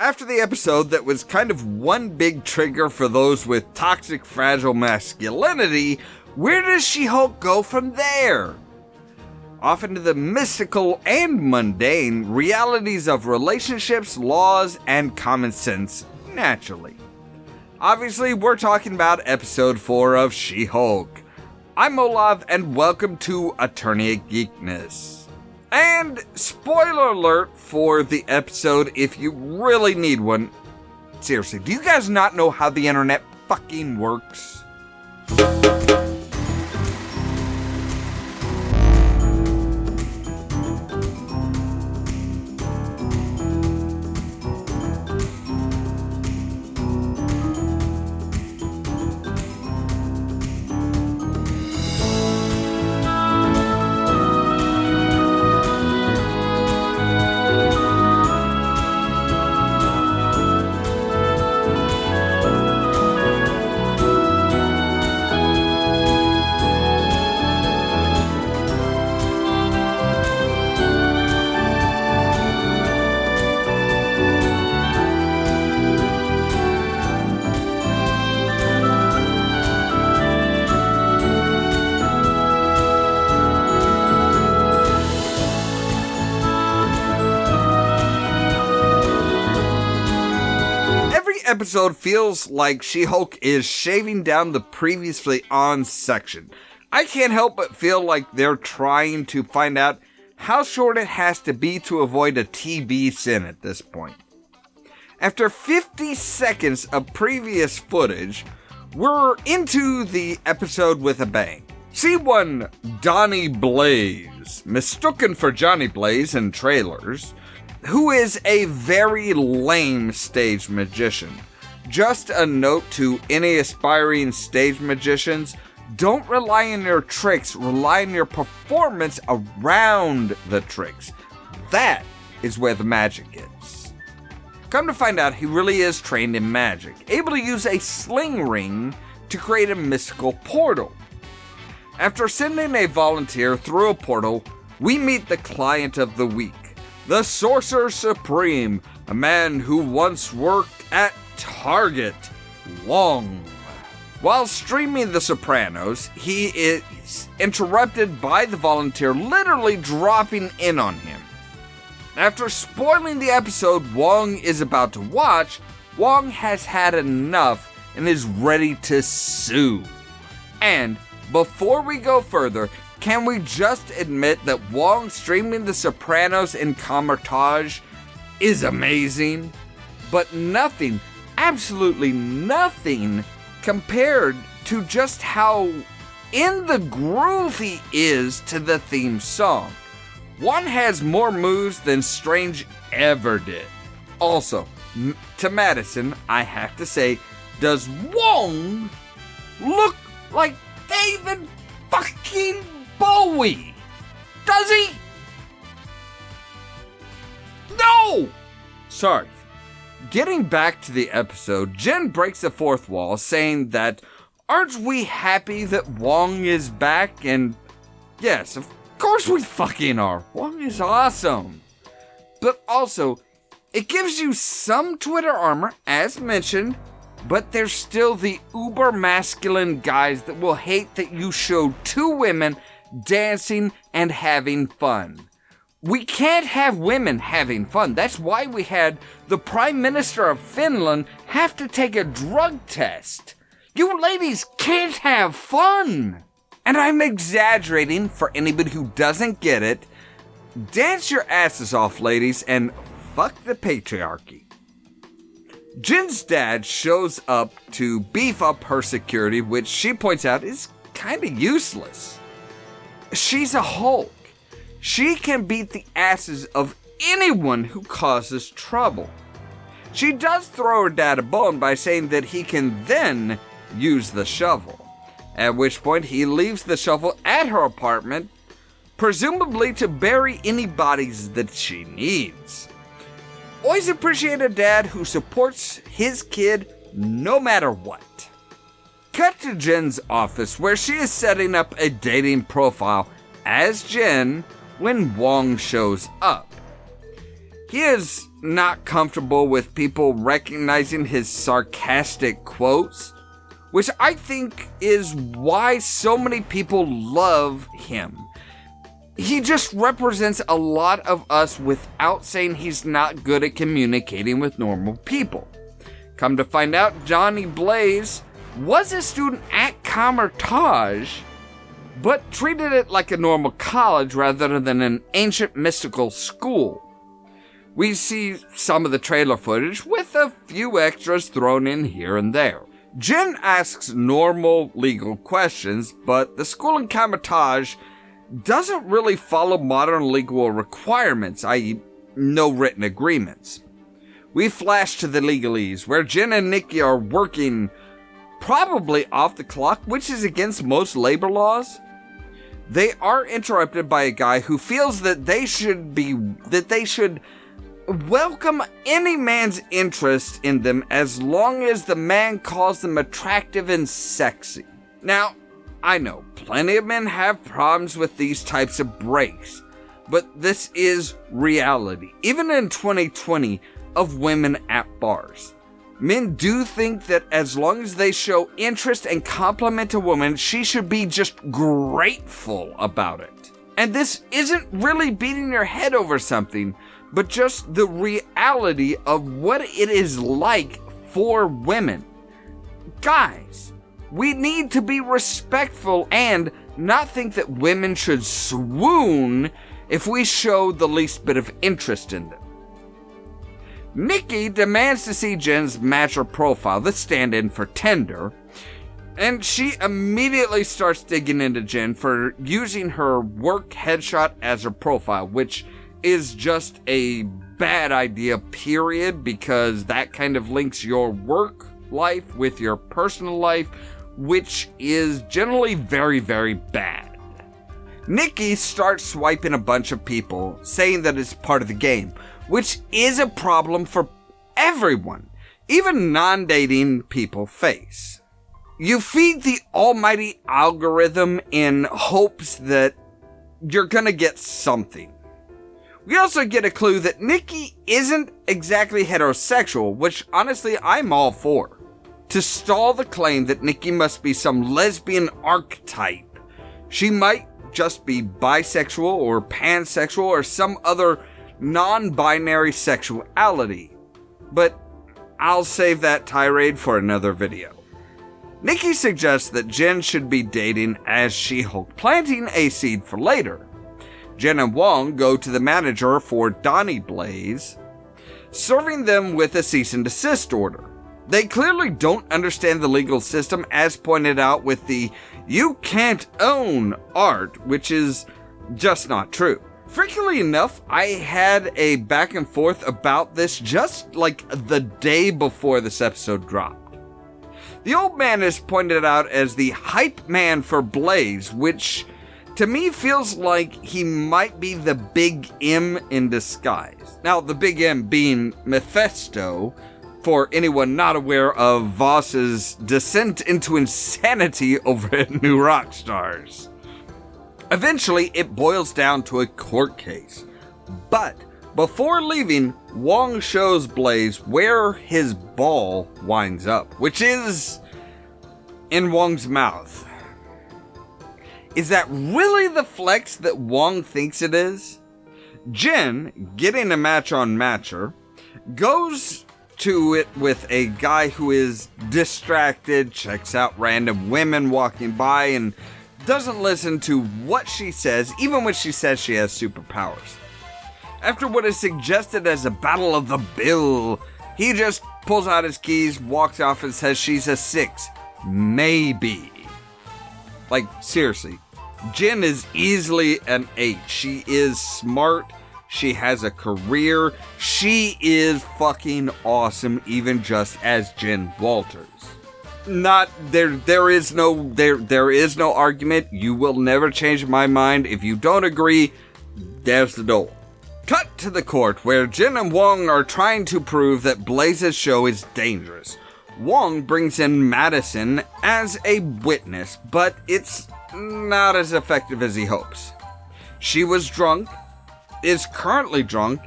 After the episode that was kind of one big trigger for those with toxic fragile masculinity, where does She-Hulk go from there? Off into the mystical and mundane realities of relationships, laws, and common sense, naturally. Obviously, we're talking about episode 4 of She-Hulk. I'm Ollamh, and welcome to Attorney-at-Geekness. And spoiler alert for the episode if you really need one. Seriously, do you guys not know how the internet fucking works? Episode feels like She-Hulk is shaving down the previously on section. I can't help but feel like they're trying to find out how short it has to be to avoid a TB sin at this point. After 50 seconds of previous footage, we're into the episode with a bang. See one Donnie Blaze, mistaken for Johnny Blaze in trailers, who is a very lame stage magician. Just a note to any aspiring stage magicians, don't rely on your tricks, rely on your performance around the tricks. That is where the magic is. Come to find out, he really is trained in magic, able to use a sling ring to create a mystical portal. After sending a volunteer through a portal, we meet the client of the week. The Sorcerer Supreme, a man who once worked at Target, Wong. While streaming The Sopranos, he is interrupted by the volunteer literally dropping in on him. After spoiling the episode Wong is about to watch, Wong has had enough and is ready to sue. And before we go further, can we just admit that Wong streaming The Sopranos in Comertage is amazing? But nothing, absolutely nothing, compared to just how in the groove he is to the theme song. One has more moves than Strange ever did. Also, to Madison, I have to say, does Wong look like David fucking Bowie? Does he? No! Sorry. Getting back to the episode, Jen breaks the fourth wall saying that, aren't we happy that Wong is back? And yes, of course we fucking are. Wong is awesome. But also, it gives you some Twitter armor, as mentioned, but there's still the uber masculine guys that will hate that you showed two women dancing and having fun. We can't have women having fun. That's why we had the Prime Minister of Finland have to take a drug test. You ladies can't have fun. And I'm exaggerating for anybody who doesn't get it. Dance your asses off, ladies, and fuck the patriarchy. Jen's dad shows up to beef up her security, which she points out is kind of useless. She's a Hulk. She can beat the asses of anyone who causes trouble. She does throw her dad a bone by saying that he can then use the shovel, at which point he leaves the shovel at her apartment, presumably to bury any bodies that she needs. Always appreciate a dad who supports his kid no matter what. Cut to Jen's office where she is setting up a dating profile as Jen when Wong shows up. He is not comfortable with people recognizing his sarcastic quotes, which I think is why so many people love him. He just represents a lot of us without saying he's not good at communicating with normal people. Come to find out, Johnny Blaze was a student at Camertage, but treated it like a normal college rather than an ancient mystical school. We see some of the trailer footage with a few extras thrown in here and there. Jen asks normal legal questions, but the school in Camertage doesn't really follow modern legal requirements, i.e. no written agreements. We flash to the legalese, where Jen and Nikki are working probably off the clock, which is against most labor laws. They are interrupted by a guy who feels that they should welcome any man's interest in them as long as the man calls them attractive and sexy. Now, I know plenty of men have problems with these types of breaks, but this is reality, even in 2020, of women at bars. Men do think that as long as they show interest and compliment a woman, she should be just grateful about it. And this isn't really beating your head over something, but just the reality of what it is like for women. Guys, we need to be respectful and not think that women should swoon if we show the least bit of interest in them. Nikki demands to see Jen's matcher profile, the stand-in for Tinder, and she immediately starts digging into Jen for using her work headshot as her profile, which is just a bad idea, period, because that kind of links your work life with your personal life, which is generally very, very bad. Nikki starts swiping a bunch of people, saying that it's part of the game, which is a problem for everyone, even non-dating people face. You feed the almighty algorithm in hopes that you're gonna get something. We also get a clue that Nikki isn't exactly heterosexual, which honestly I'm all for. To stall the claim that Nikki must be some lesbian archetype, she might just be bisexual or pansexual or some other non-binary sexuality, but I'll save that tirade for another video. Nikki suggests that Jen should be dating as She-Hulk, planting a seed for later. Jen and Wong go to the manager for Donnie Blaze, serving them with a cease and desist order. They clearly don't understand the legal system, as pointed out with the "you can't own" art, which is just not true. Freakily enough, I had a back and forth about this just like the day before this episode dropped. The old man is pointed out as the hype man for Blaze, which to me feels like he might be the Big M in disguise. Now, the Big M being Mephisto, for anyone not aware of Voss's descent into insanity over at New Rockstars. Eventually, it boils down to a court case. But before leaving, Wong shows Blaze where his ball winds up, which is in Wong's mouth. Is that really the flex that Wong thinks it is? Jen, getting a match on Matcher, goes to it with a guy who is distracted, checks out random women walking by, and doesn't listen to what she says, even when she says she has superpowers. After what is suggested as a battle of the bill, he just pulls out his keys, walks off, and says she's a 6. Maybe. Like, seriously. Jen is easily an 8. She is smart. She has a career. She is fucking awesome, even just as Jen Walters. There is no argument. You will never change my mind. If you don't agree, there's the door. Cut to the court, where Jen and Wong are trying to prove that Blaze's show is dangerous. Wong brings in Madison as a witness, but it's not as effective as he hopes. She was drunk, is currently drunk,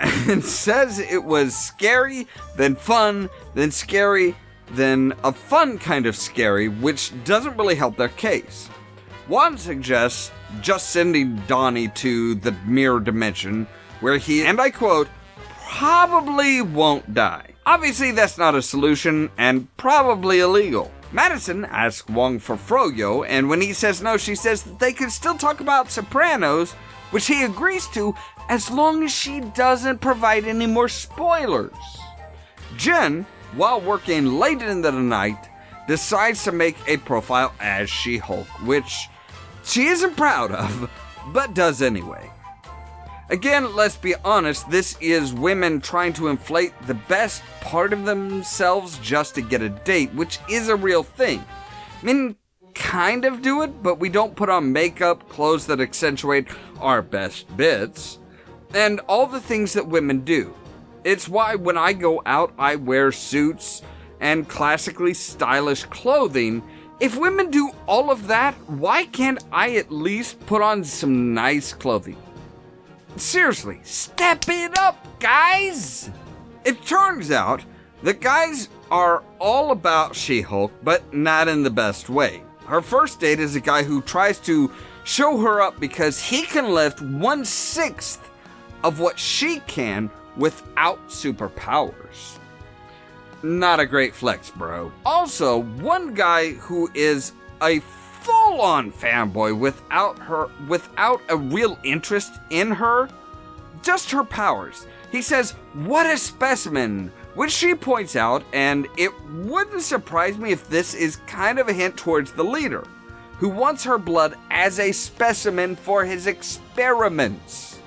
and says it was scary, then fun, then scary, then a fun kind of scary, which doesn't really help their case. Wong suggests just sending Donnie to the mirror dimension, where he, and I quote, probably won't die. Obviously, that's not a solution, and probably illegal. Madison asks Wong for Froyo, and when he says no, she says that they can still talk about Sopranos, which he agrees to as long as she doesn't provide any more spoilers. Jen, while working late into the night, decides to make a profile as She-Hulk, which she isn't proud of, but does anyway. Again, let's be honest, this is women trying to inflate the best part of themselves just to get a date, which is a real thing. Men kind of do it, but we don't put on makeup, clothes that accentuate our best bits, and all the things that women do. It's why when I go out, I wear suits and classically stylish clothing. If women do all of that, why can't I at least put on some nice clothing? Seriously, step it up, guys! It turns out that guys are all about She-Hulk, but not in the best way. Her first date is a guy who tries to show her up because he can lift 1/6 of what she can without superpowers. Not a great flex, bro. Also, one guy who is a full-on fanboy without a real interest in her, just her powers. He says, "What a specimen," which she points out, and it wouldn't surprise me if this is kind of a hint towards the leader, who wants her blood as a specimen for his experiments.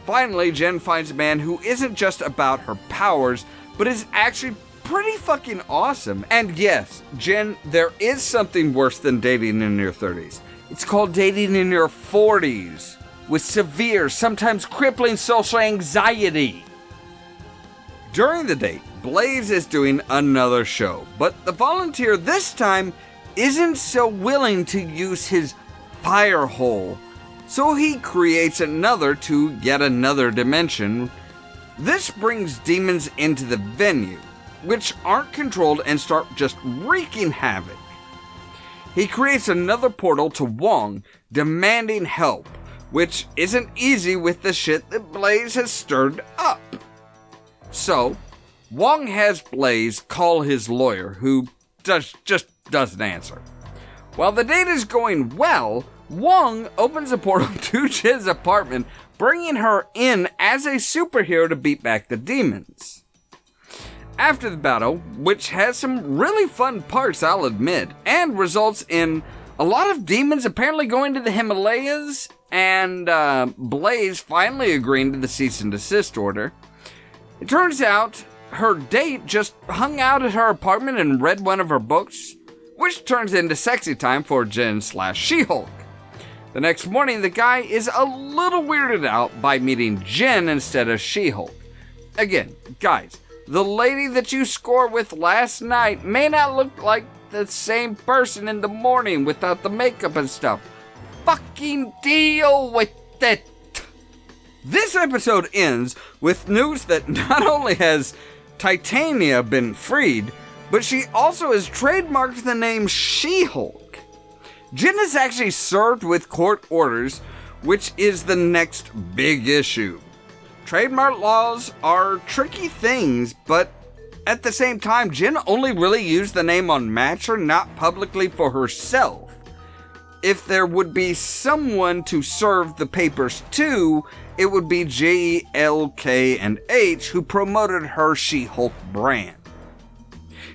Finally, Jen finds a man who isn't just about her powers, but is actually pretty fucking awesome. And yes, Jen, there is something worse than dating in your 30s. It's called dating in your 40s, with severe, sometimes crippling social anxiety. During the date, Blaze is doing another show, but the volunteer this time isn't so willing to use his fire hole, so he creates another to yet another dimension. This brings demons into the venue, which aren't controlled and start just wreaking havoc. He creates another portal to Wong, demanding help, which isn't easy with the shit that Blaze has stirred up. So, Wong has Blaze call his lawyer, who just doesn't answer. While the date is going well, Wong opens a portal to Jen's apartment, bringing her in as a superhero to beat back the demons. After the battle, which has some really fun parts, I'll admit, and results in a lot of demons apparently going to the Himalayas, and Blaze finally agreeing to the cease and desist order. It turns out her date just hung out at her apartment and read one of her books, which turns into sexy time for Jen/She-Hulk. The next morning, the guy is a little weirded out by meeting Jen instead of She-Hulk. Again, guys, the lady that you scored with last night may not look like the same person in the morning without the makeup and stuff. Fucking deal with it. This episode ends with news that not only has Titania been freed, but she also has trademarked the name She-Hulk. Jen is actually served with court orders, which is the next big issue. Trademark laws are tricky things, but at the same time, Jen only really used the name on Matcher, not publicly for herself. If there would be someone to serve the papers to, it would be JLK and H, who promoted her She-Hulk brand.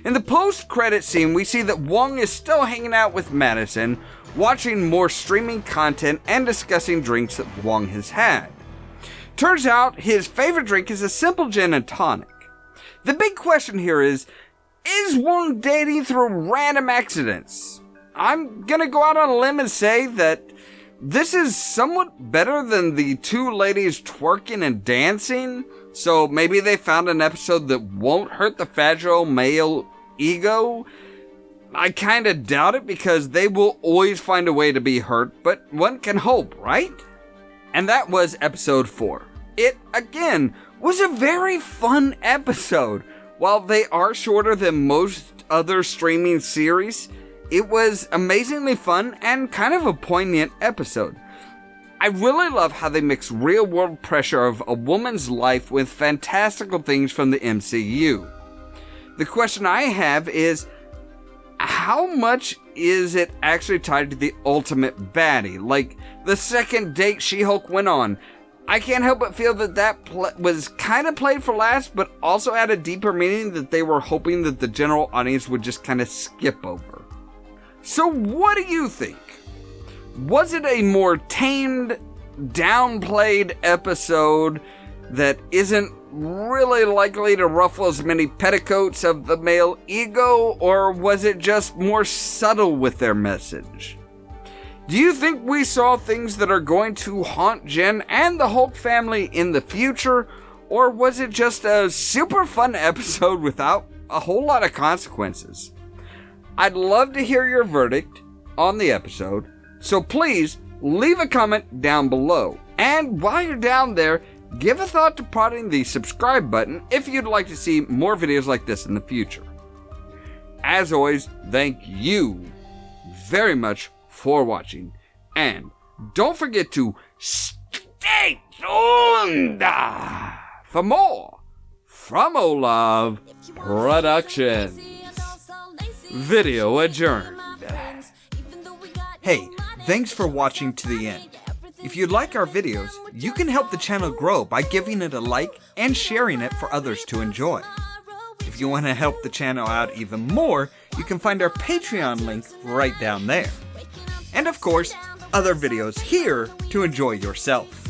In the post-credit scene, we see that Wong is still hanging out with Madison, watching more streaming content and discussing drinks that Wong has had. Turns out his favorite drink is a simple gin and tonic. The big question here is Wong dating through random accidents? I'm gonna go out on a limb and say that this is somewhat better than the two ladies twerking and dancing, so maybe they found an episode that won't hurt the fragile male ego. I kinda doubt it because they will always find a way to be hurt, but one can hope, right? And that was episode 4. It, again, was a very fun episode. While they are shorter than most other streaming series, it was amazingly fun and kind of a poignant episode. I really love how they mix real-world pressure of a woman's life with fantastical things from the MCU. The question I have is, how much is it actually tied to the ultimate baddie? Like, the second date She-Hulk went on. I can't help but feel that was kind of played for laughs, but also had a deeper meaning that they were hoping that the general audience would just kind of skip over. So what do you think? Was it a more tamed, downplayed episode that isn't really likely to ruffle as many petticoats of the male ego, or was it just more subtle with their message? Do you think we saw things that are going to haunt Jen and the Hulk family in the future, or was it just a super fun episode without a whole lot of consequences? I'd love to hear your verdict on the episode, so please leave a comment down below. And while you're down there, give a thought to prodding the subscribe button if you'd like to see more videos like this in the future. As always, thank you very much for watching, and don't forget to stay tuned for more from Ollamh Productions. Video adjourned. Hey, thanks for watching to the end. If you like our videos, you can help the channel grow by giving it a like and sharing it for others to enjoy. If you want to help the channel out even more, you can find our Patreon link right down there. And of course, other videos here to enjoy yourself.